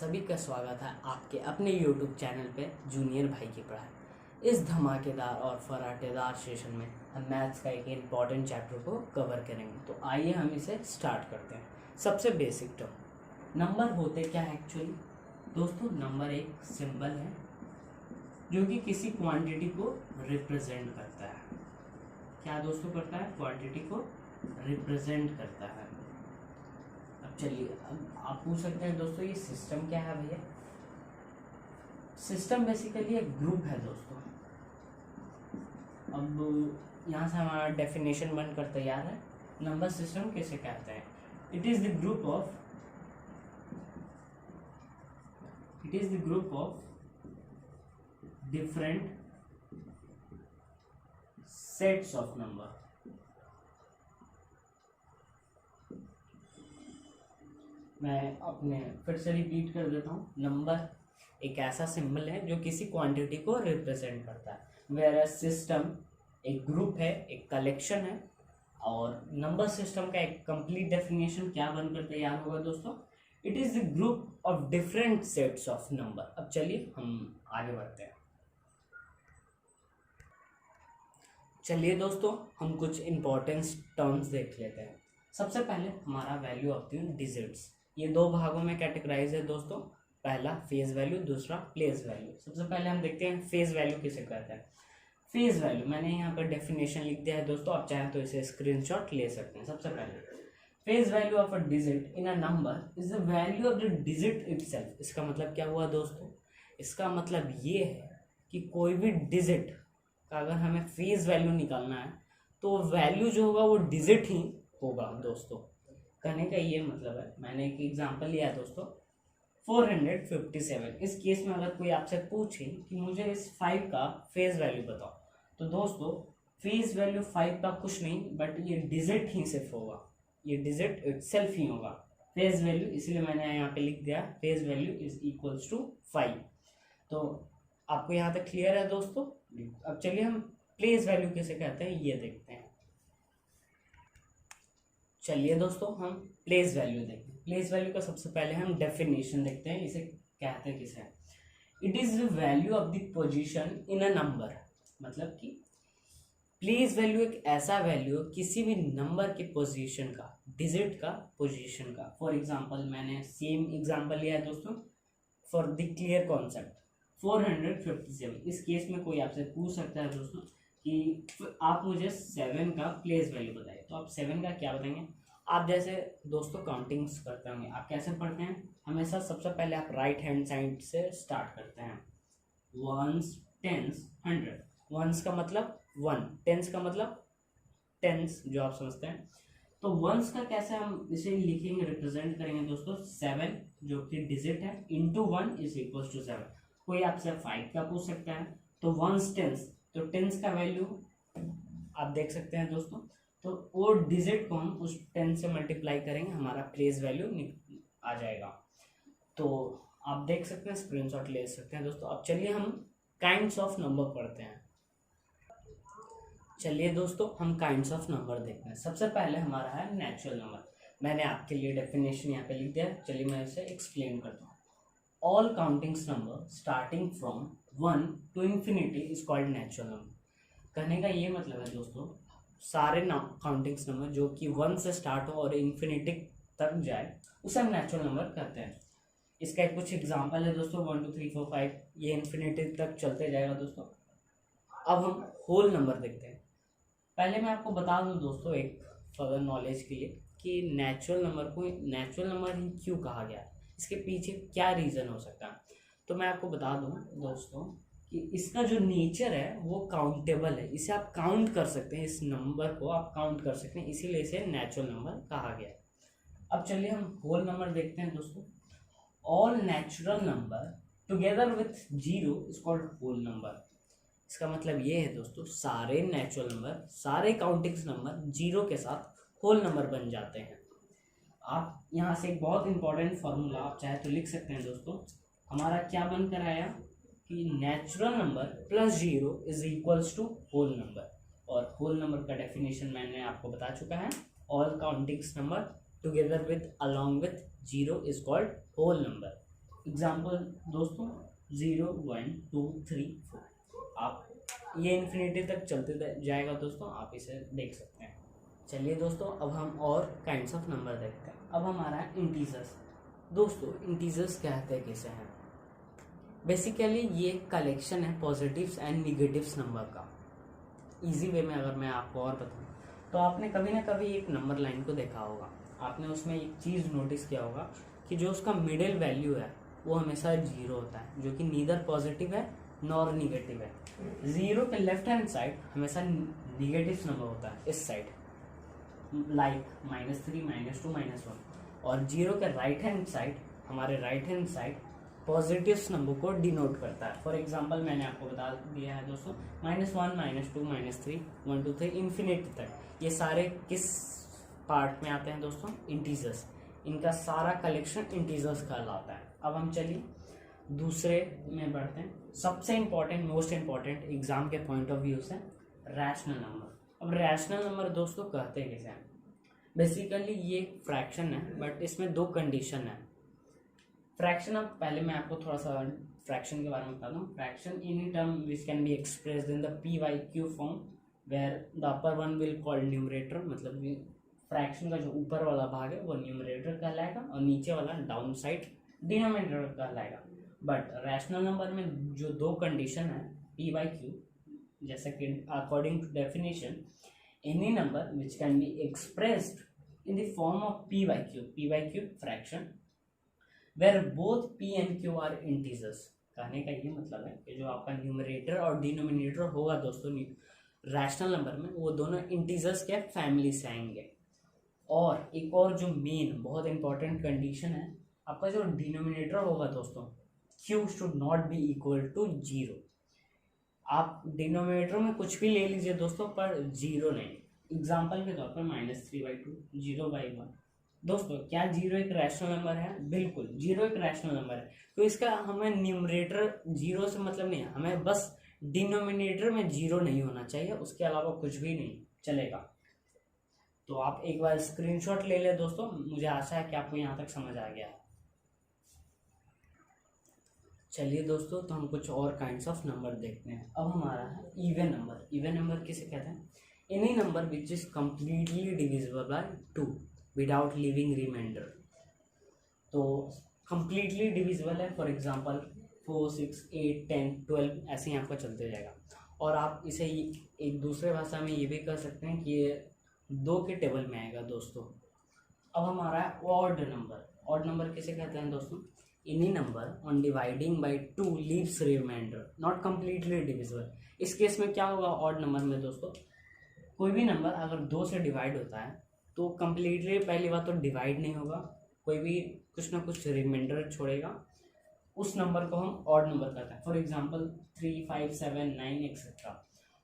सभी का स्वागत है आपके अपने YouTube चैनल पे जूनियर भाई की पढ़ाई। इस धमाकेदार और फराटेदार सेशन में हम मैथ्स का एक इम्पॉर्टेंट चैप्टर को कवर करेंगे। तो आइए हम इसे स्टार्ट करते हैं। सबसे बेसिक टर्म, नंबर होते क्या है एक्चुअली दोस्तों? नंबर एक सिंबल है जो कि किसी क्वांटिटी को रिप्रेजेंट करता है। क्या दोस्तों करता है? क्वांटिटी को रिप्रेजेंट करता है। अब चलिए, अब आप पूछ सकते हैं दोस्तों ये सिस्टम क्या है भैया? सिस्टम बेसिकली एक ग्रुप है दोस्तों। अब यहाँ से हमारा डेफिनेशन बनकर तैयार है। नंबर सिस्टम किसे कहते हैं? It is the group of different sets of number. मैं अपने फिर से रिपीट कर देता हूँ। नंबर एक ऐसा सिंबल है जो किसी क्वांटिटी को रिप्रेजेंट करता है, वेयर सिस्टम एक ग्रुप है, एक कलेक्शन है। और नंबर सिस्टम का एक कंप्लीट डेफिनेशन क्या बनकर तैयार होगा दोस्तों? It is the group of different sets of number. अब चलिए हम आगे बढ़ते हैं। चलिए दोस्तों, हम कुछ इंपॉर्टेंट टर्म्स देख लेते हैं। सबसे पहले हमारा वैल्यू ऑफ द डिजिट्स। ये दो भागों में कैटेगराइज है दोस्तों। पहला फेज वैल्यू, दूसरा प्लेस वैल्यू। सबसे पहले हम देखते हैं फेज वैल्यू किसे कहते हैं। फेज वैल्यू मैंने यहाँ पर डेफिनेशन लिख दिया है दोस्तों, आप चाहें तो इसे स्क्रीनशॉट ले सकते हैं। सबसे पहले phase value of a digit in a number is the value of the digit itself. इसका मतलब क्या हुआ दोस्तों? इसका मतलब ये है कि कोई भी डिजिट का अगर हमें फेज वैल्यू निकालना है तो वैल्यू जो होगा वो डिजिट ही होगा दोस्तों। कहने का ये मतलब है, मैंने एक एग्जांपल लिया है दोस्तों 457। इस केस में अगर कोई आपसे पूछे कि मुझे इस 5 का फेज वैल्यू बताओ, तो दोस्तों फेज वैल्यू 5 का कुछ नहीं बट ये डिजिट ही सिर्फ होगा, ये डिजिट इटसेल्फ ही होगा फेज वैल्यू। इसलिए मैंने यहाँ पे लिख दिया face value is equals to 5। तो आपको यहाँ तक क्लियर है दोस्तों? अब चलिए हम प्लेस वैल्यू किसे कहते हैं ये देखते हैं। चलिए दोस्तों हम प्लेस वैल्यू देखते हैं। प्लेस वैल्यू का सबसे पहले हम डेफिनेशन देखते हैं, इसे कहते हैं किसे? It is the value of the position in a number. मतलब कि प्लेस वैल्यू एक ऐसा वैल्यू किसी भी नंबर के पोजीशन का, डिजिट का पोजीशन का। फॉर एग्जांपल मैंने सेम एग्जांपल लिया है दोस्तों फॉर द क्लियर कॉन्सेप्ट 457। इस केस में कोई आपसे पूछ सकता है दोस्तों कि आप मुझे 7 का प्लेस वैल्यू बताइए, तो आप 7 का क्या बताएंगे? आप जैसे दोस्तों काउंटिंग्स करते होंगे, आप कैसे पढ़ते हैं? हमेशा सबसे पहले आप राइट हैंड साइड से स्टार्ट करते हैं। 1s, 10s, 100। 1s का मतलब 1, 10s का मतलब 10s, जो आप समझते हैं। तो 1s का कैसे हम इसे लिखेंगे, रिप्रेजेंट करेंगे दोस्तों? 7 जो कि डिजिट है इंटू 1 इज इक्वल टू 7। कोई आपसे 5 का पूछ सकता है तो 1s 10s, तो 10s का वैल्यू आप देख सकते हैं दोस्तों। तो वो डिजिट को हम उस 10 से मल्टीप्लाई करेंगे, हमारा प्लेस वैल्यू आ जाएगा। तो आप देख सकते हैं, स्क्रीनशॉट ले सकते हैं दोस्तों। अब चलिए हम काइंड्स ऑफ नंबर पढ़ते हैं। चलिए दोस्तों हम काइंड्स ऑफ नंबर देखते हैं। सबसे पहले हमारा है नेचुरल नंबर। मैंने आपके लिए डेफिनेशन यहाँ पे लिख दिया है, चलिए मैं इसे एक्सप्लेन करता हूँ। All countings number starting from 1 to infinity is called natural number। कहने का ये मतलब है दोस्तों, सारे काउंटिंग्स नंबर जो कि 1 से स्टार्ट हो और इन्फिनिटी तक जाए उसे हम नेचुरल नंबर कहते हैं। इसका एक कुछ एग्जांपल है दोस्तों 1 2 3 4 5, ये इन्फिनिटी तक चलते जाएगा दोस्तों। अब हम होल नंबर देखते हैं। पहले मैं आपको बता दूं दोस्तों एक फर्दर नॉलेज के लिए कि नेचुरल नंबर को नेचुरल नंबर ही क्यों कहा गया, इसके पीछे क्या रीज़न हो सकता है। तो मैं आपको बता दूं दोस्तों कि इसका जो नेचर है वो काउंटेबल है, इसे आप काउंट कर सकते हैं, इस नंबर को आप काउंट कर सकते हैं, इसीलिए इसे नेचुरल नंबर कहा गया है। अब चलिए हम होल नंबर देखते हैं दोस्तों। All natural number together with zero is called whole number. इसका मतलब ये है दोस्तों, सारे नेचुरल नंबर, सारे काउंटिंग्स नंबर जीरो के साथ होल नंबर बन जाते हैं। आप यहाँ से एक बहुत इंपॉर्टेंट फार्मूला आप चाहे तो लिख सकते हैं दोस्तों। हमारा क्या बनकर आया कि natural number plus zero is equals to whole number. और होल नंबर का डेफिनेशन मैंने आपको बता चुका है। All countings number together with along with zero is called whole number. Example दोस्तों 0 1 2 3 4, आप ये इन्फिनिटी तक चलते जाएगा दोस्तों, आप इसे देख सकते हैं। चलिए दोस्तों, अब हम और काइंड्स ऑफ नंबर देखते हैं। अब हमारा है इंटीजर्स। दोस्तों इंटीजर्स कहते हैं किसे हैं? बेसिकली ये कलेक्शन है पॉजिटिव्स एंड निगेटिव्स नंबर का। इजी वे में अगर मैं आपको और बताऊं तो आपने कभी ना कभी एक नंबर लाइन को देखा होगा, आपने उसमें एक चीज़ नोटिस किया होगा कि जो उसका मिडिल वैल्यू है वो हमेशा 0 होता है, जो कि नीदर पॉजिटिव है नॉर निगेटिव है। 0 के लेफ्ट हैंड साइड हमेशा निगेटिव नंबर होता है, इस साइड लाइक -3 -2 -1, और 0 के राइट हैंड साइड, हमारे right hand side positive number को डिनोट करता है। फॉर एग्जांपल मैंने आपको बता दिया है दोस्तों, -1 -2 -3 1 2 3 इन्फिनिटी तक, ये सारे किस पार्ट में आते हैं दोस्तों? इंटीजर्स। इनका सारा कलेक्शन इंटीजर्स कहलाता है। अब हम चलिए दूसरे में बढ़ते हैं। सबसे इंपॉर्टेंट, मोस्ट इंपॉर्टेंट एग्जाम के पॉइंट ऑफ व्यू से रैशनल नंबर। अब रैशनल नंबर दोस्तों कहते हैं किसे हैं? बेसिकली ये एक फ्रैक्शन है, बट इसमें दो कंडीशन है। फ्रैक्शन, अब पहले मैं आपको थोड़ा सा फ्रैक्शन के बारे में बताता हूँ। Fraction any term which can be expressed in the p/q form where the upper one will called numerator, मतलब फ्रैक्शन का जो ऊपर वाला भाग है वो न्यूमरेटर कहलाएगा और नीचे वाला डाउन साइड डिनोमिनेटर कहलाएगा। बट रैशनल नंबर में जो दो कंडीशन है p/q, जैसे कि according to definition, any number which can be expressed in the form of p/q fraction where both p and q are integers. कहने का ये मतलब है कि जो आपका न्यूमरेटर और डिनोमिनेटर होगा दोस्तों रैशनल नंबर में, वो दोनों इंटीजर्स के फैमिली से आएंगे। और एक और जो मेन बहुत इंपॉर्टेंट कंडीशन है, आपका जो डिनोमिनेटर होगा दोस्तों, q should not be equal to 0। आप डिनोमिनेटर में कुछ भी ले लीजिए दोस्तों, पर 0 नहीं। एग्जाम्पल के तौर पर -3/2, 0/1। दोस्तों क्या 0 एक रैशनल नंबर है? बिल्कुल 0 एक रैशनल नंबर है। तो इसका हमें न्यूमरेटर 0 से मतलब नहीं है, हमें बस डिनोमिनेटर में 0 नहीं होना चाहिए, उसके अलावा कुछ भी नहीं चलेगा। तो आप एक बार स्क्रीनशॉट ले ले दोस्तों, मुझे आशा है कि आपको यहाँ तक समझ आ गया। चलिए दोस्तों, तो हम कुछ और काइंड्स ऑफ नंबर देखते हैं। अब हमारा है इवन नंबर। इवन नंबर किसे कहते हैं? Any number which is completely divisible by 2 without leaving remainder. तो कंप्लीटली डिविजिबल है, फॉर एग्जांपल 4 6 8 10 12 ऐसे ही आपका चलते जाएगा। और आप इसे एक दूसरे भाषा में ये भी कह सकते हैं कि ये 2 के टेबल में आएगा दोस्तों। अब हमारा है ऑड नंबर। ऑड नंबर किसे कहते हैं दोस्तों? Any number on dividing by 2 leaves remainder, not completely divisible. इस केस में क्या होगा ऑड नंबर में दोस्तों? कोई भी नंबर अगर 2 से डिवाइड होता है तो कंप्लीटली पहली बात तो डिवाइड नहीं होगा, कोई भी कुछ ना कुछ रिमाइंडर छोड़ेगा, उस नंबर को हम ऑड नंबर कहते हैं। For example 3 5 7 9 etcetera.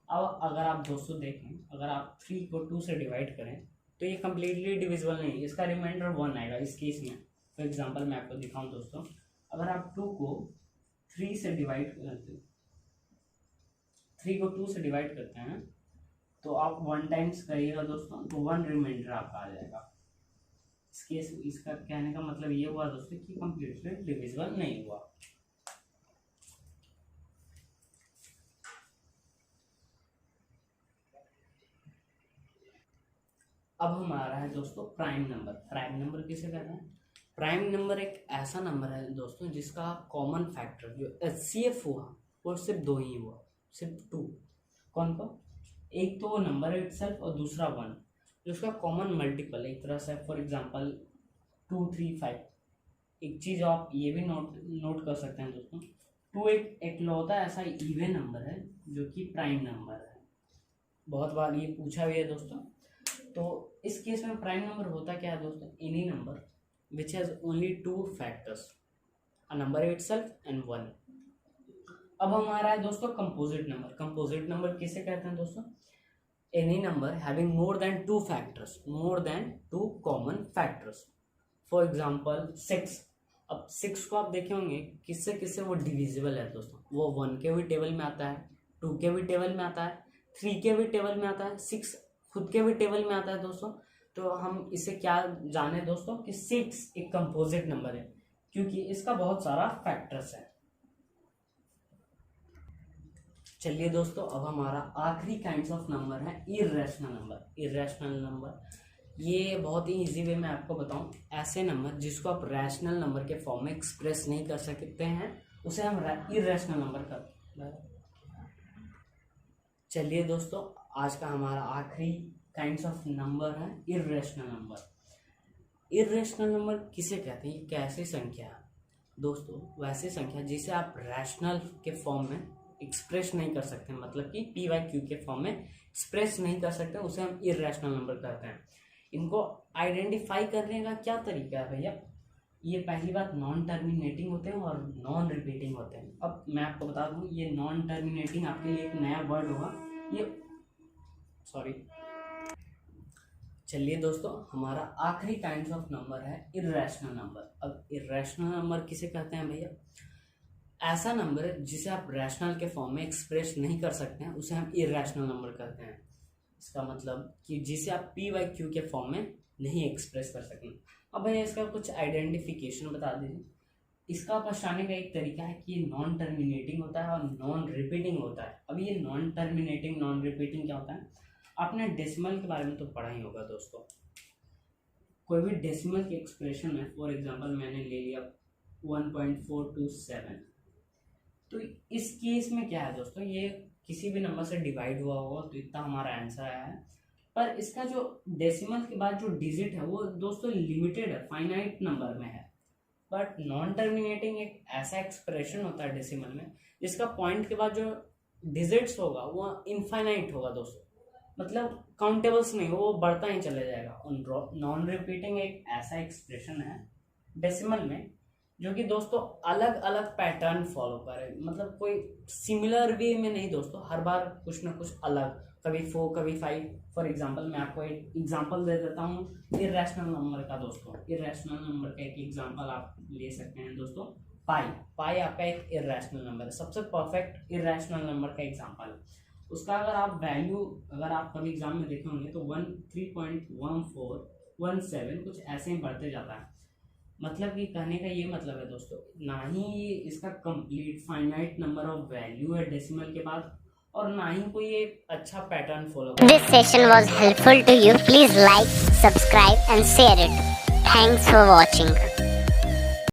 अब अगर आप दोस्तों देखें, अगर आप 3 को 2 से डिवाइड करें तो ये कंप्लीटली डिविजिबल नहीं, इसका रिमाइंडर 1 आएगा इस केस में। फॉर एग्जांपल मैं आपको दिखाऊं दोस्तों, अगर आप 2 को 3 से डिवाइड करते हैं, 3 को 2 से डिवाइड करते हैं तो आप 1 टाइम्स करिएगा दोस्तों, तो 1 रिमाइंडर आपका आ जाएगा। इसका कहने का मतलब ये हुआ दोस्तों कि कंप्लीटली डिविजिबल नहीं हुआ। अब हमारा है दोस्तों प्राइम नंबर। प्राइम नंबर किसे कहते हैं? प्राइम नंबर एक ऐसा नंबर है दोस्तों जिसका कॉमन फैक्टर जो HCF हुआ वो सिर्फ 2 ही हुआ, सिर्फ 2। कौन कौन? एक तो वो नंबर है इटसेल्फ और दूसरा 1, जो उसका कॉमन मल्टीपल एक तरह से। For example 2 3 5। एक चीज़ आप ये भी नोट कर सकते हैं दोस्तों, 2 एक इकलौता ऐसा इवन नंबर है जो कि प्राइम नंबर है। बहुत बार ये पूछा भी है दोस्तों। तो इस केस में प्राइम नंबर होता क्या है दोस्तों? Any number which has only 2 factors, a number itself and 1। अब हमारा है दोस्तों कंपोजिट नंबर। कंपोजिट नंबर किसे कहते हैं दोस्तों? Any number having more than 2 factors, more than 2 common factors. For example 6। अब 6 को आप देखे होंगे किससे किससे वो डिविजिबल है दोस्तों, वो 1 के भी टेबल में आता है, 2 के भी टेबल में आता है, 3 के भी टेबल में आता है, 6 खुद के भी टेबल में आता है दोस्तों। तो हम इसे क्या जाने दोस्तों कि 6 एक कंपोजिट नंबर है। क्योंकि इसका बहुत सारा फैक्टर्स है। चलिए दोस्तों, अब हमारा आखिरी काइंड्स ऑफ नंबर है इर्रेशनल नंबर। इर्रेशनल नंबर ये बहुत ही इजी वे में आपको बताऊं, ऐसे नंबर जिसको आप रैशनल नंबर के फॉर्म में एक्सप्रेस नहीं कर सकते हैं उसे हम इर्रेशनल नंबर करते हैं। चलिए दोस्तों, आज का हमारा आखिरी काइंड्स ऑफ नंबर है इर्रेशनल नंबर। इर्रेशनल नंबर किसे कहते हैं? कैसी संख्या है दोस्तों? वैसी संख्या जिसे आप रैशनल के फॉर्म में एक्सप्रेस नहीं कर सकते, मतलब कि पी वाई क्यू के फॉर्म में एक्सप्रेस नहीं कर सकते, उसे हम इर्रेशनल नंबर कहते हैं। इनको आइडेंटिफाई करने का क्या तरीका है भैया? ये पहली बात नॉन टर्मिनेटिंग होते हैं और नॉन रिपीटिंग होते हैं। अब मैं आपको बता दूं, ये नॉन टर्मिनेटिंग आपके लिए एक नया वर्ड होगा, ये सॉरी। चलिए दोस्तों, हमारा आखिरी काइंड्स ऑफ नंबर है इर्रेशनल नंबर। अब इर्रेशनल नंबर किसे कहते हैं भैया? ऐसा नंबर है जिसे आप रैशनल के फॉर्म में एक्सप्रेस नहीं कर सकते हैं, उसे हम इर्रेशनल नंबर कहते हैं। इसका मतलब कि जिसे आप पी वाई क्यू के फॉर्म में नहीं एक्सप्रेस कर सकते। अब भैया इसका कुछ आइडेंटिफिकेशन बता दीजिए। इसका पहचानने का एक तरीका है कि ये नॉन टर्मिनेटिंग होता है और नॉन रिपीटिंग होता है। अब ये नॉन टर्मिनेटिंग नॉन रिपीटिंग क्या होता है? आपने डेसिमल के बारे में तो पढ़ा ही होगा दोस्तों। कोई भी डेसिमल के एक्सप्रेशन में, फॉर एग्जांपल मैंने ले लिया 1.427, तो इस केस में क्या है दोस्तों, ये किसी भी नंबर से डिवाइड हुआ होगा तो इतना हमारा आंसर आया है। पर इसका जो डेसिमल के बाद जो डिजिट है वो दोस्तों लिमिटेड है, फाइनाइट नंबर में है। बट नॉन टर्मिनेटिंग एक ऐसा एक्सप्रेशन होता है डेसिमल में जिसका पॉइंट के बाद जो डिजिट्स होगा वो इनफाइनाइट होगा दोस्तों, मतलब काउंटेबल्स नहीं, वो बढ़ता ही चला जाएगा। नॉन रिपीटिंग एक ऐसा एक्सप्रेशन है डेसिमल में जो कि दोस्तों अलग अलग पैटर्न फॉलो करे, मतलब कोई सिमिलर वे में नहीं दोस्तों, हर बार कुछ ना कुछ अलग, कभी 4 कभी 5। फॉर एग्जांपल मैं आपको एक एग्जांपल दे देता हूँ इर्रेशनल नंबर का दोस्तों। इर्रेशनल नंबर का एक एग्जांपल आप ले सकते हैं दोस्तों, पाई आपका एक इर्रेशनल नंबर है, सबसे परफेक्ट इर्रेशनल नंबर का एग्जांपल है। उसका अगर आप वैल्यू, अगर आप कभी एग्जाम में देखे होंगे तो 3.1417 कुछ ऐसे ही बढ़ते जाता है। मतलब कि कहने का ये मतलब है दोस्तों, ना ही इसका complete finite number of value है डेसिमल के बाद, और ना ही कोई एक अच्छा pattern follow. This session was helpful to you. Please like, subscribe and share it. Thanks for watching.